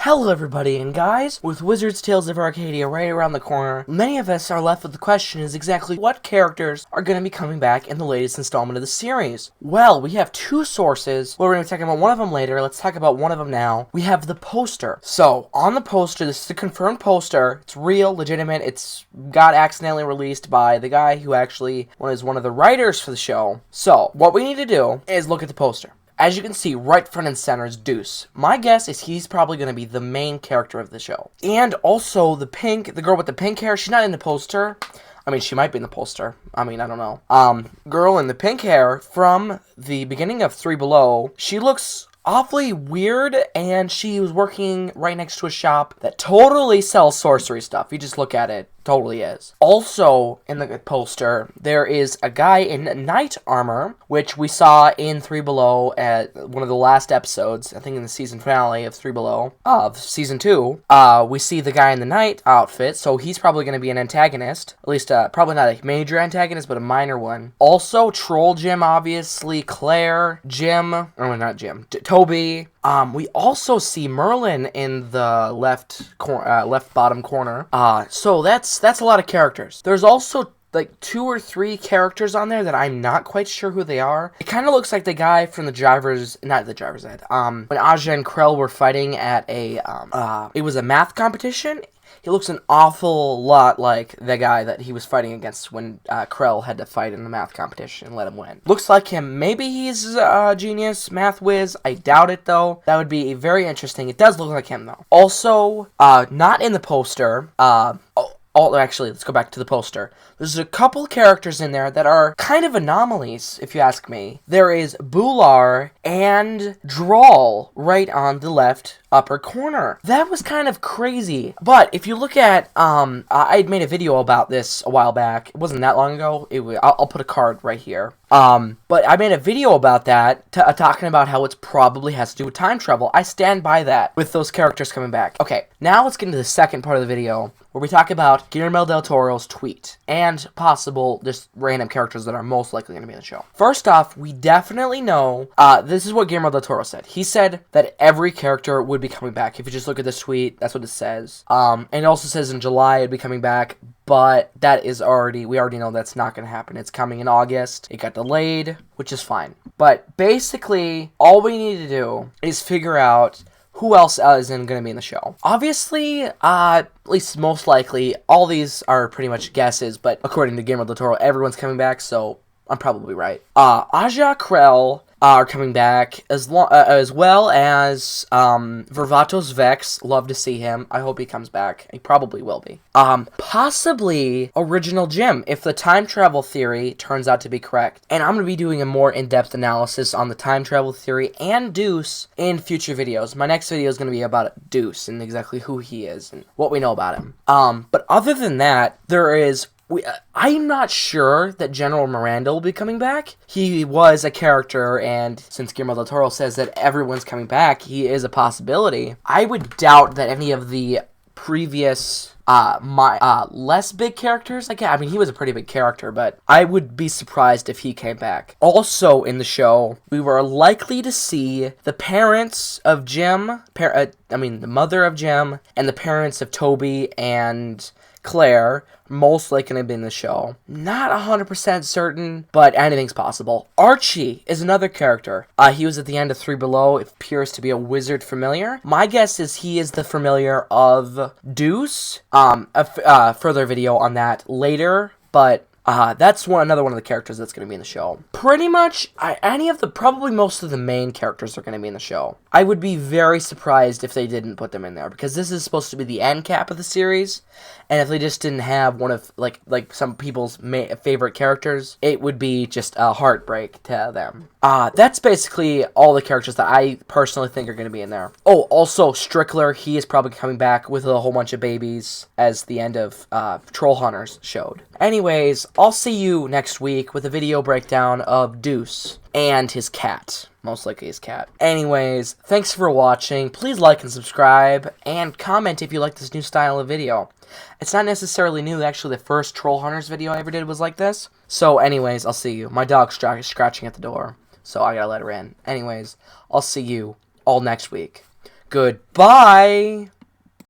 Hello everybody, and guys, with Wizard's Tales of Arcadia right around the corner, many of us are left with the question is exactly what characters are going to be coming back in the latest installment of the series. Well, we have two sources. We're going to be talking about one of them later. Let's talk about one of them now. We have the poster. So, on the poster, this is a confirmed poster. It's real, legitimate. It's got accidentally released by the guy who actually was one of the writers for the show. So, what we need to do is look at the poster. As you can see, right front and center is Deuce. My guess is he's probably going to be the main character of the show. And also, the girl with the pink hair, she's not in the poster. I mean, she might be in the poster. I mean, I don't know. Girl in the pink hair from the beginning of Three Below, she looks awfully weird, and she was working right next to a shop that totally sells sorcery stuff. You just look at it. Totally is. Also, in the poster, there is a guy in knight armor, which we saw in Three Below at one of the last episodes, I think in the season finale of Three Below, of Season 2. We see the guy in the knight outfit, so he's probably going to be an antagonist. At least, probably not a major antagonist, but a minor one. Also, Troll Jim, obviously, Claire, Jim, or not Jim, Toby. We also see Merlin in the left bottom corner. So that's a lot of characters. There's also like 2 or 3 characters on there that I'm not quite sure who they are. It kind of looks like the guy from not the driver's ed. When Aja and Krell were fighting at it was a math competition. He looks an awful lot like the guy that he was fighting against when Krell had to fight in the math competition and let him win. Looks like him. Maybe he's a genius, math whiz. I doubt it, though. That would be very interesting. It does look like him, though. Also, not in the poster, actually, let's go back to the poster. There's a couple characters in there that are kind of anomalies, if you ask me. There is Bular and Drawl right on the left upper corner. That was kind of crazy. But if you look at, I made a video about this a while back. It wasn't that long ago. I'll put a card right here. But I made a video about that, talking about how it probably has to do with time travel. I stand by that with those characters coming back. Okay, now let's get into the second part of the video, where we talk about Guillermo del Toro's tweet, and possible just random characters that are most likely going to be in the show. First off, we definitely know, this is what Guillermo del Toro said. He said that every character would be coming back. If you just look at this tweet, that's what it says. And it also says in July it'd be coming back, but we already know that's not going to happen. It's coming in August. It got delayed, which is fine. But basically, all we need to do is figure out who else is going to be in the show. Obviously, at least most likely, all these are pretty much guesses, but according to Guillermo del Toro, everyone's coming back, so I'm probably right. Aja, Krell are coming back, as well as Vervatos Vex. Love to see him. I hope he comes back. He probably will be. Possibly Original Jim, if the time travel theory turns out to be correct. And I'm going to be doing a more in-depth analysis on the time travel theory and Deuce in future videos. My next video is going to be about Deuce and exactly who he is and what we know about him. But other than that, I'm not sure that General Miranda will be coming back. He was a character, and since Guillermo del Toro says that everyone's coming back, he is a possibility. I would doubt that any of the previous less big characters, I mean, he was a pretty big character, but I would be surprised if he came back. Also in the show, we were likely to see the parents of Jim, the mother of Jim, and the parents of Toby and Claire, most likely going to be in the show. Not 100% certain, but anything's possible. Archie is another character. He was at the end of Three Below. It appears to be a wizard familiar. My guess is he is the familiar of Deuce. A further video on that later, but that's another one of the characters that's going to be in the show. Pretty much, probably most of the main characters are going to be in the show. I would be very surprised if they didn't put them in there, because this is supposed to be the end cap of the series, and if they just didn't have one of, like some people's favorite characters, it would be just a heartbreak to them. That's basically all the characters that I personally think are going to be in there. Oh, also, Strickler, he is probably coming back with a whole bunch of babies, as the end of Troll Hunters showed. Anyways, I'll see you next week with a video breakdown of Deuce and his cat. Most likely his cat. Anyways, thanks for watching. Please like and subscribe, and comment if you like this new style of video. It's not necessarily new. Actually, the first Troll Hunters video I ever did was like this. So anyways, I'll see you. My dog's scratching at the door, so I gotta let her in. Anyways, I'll see you all next week. Goodbye!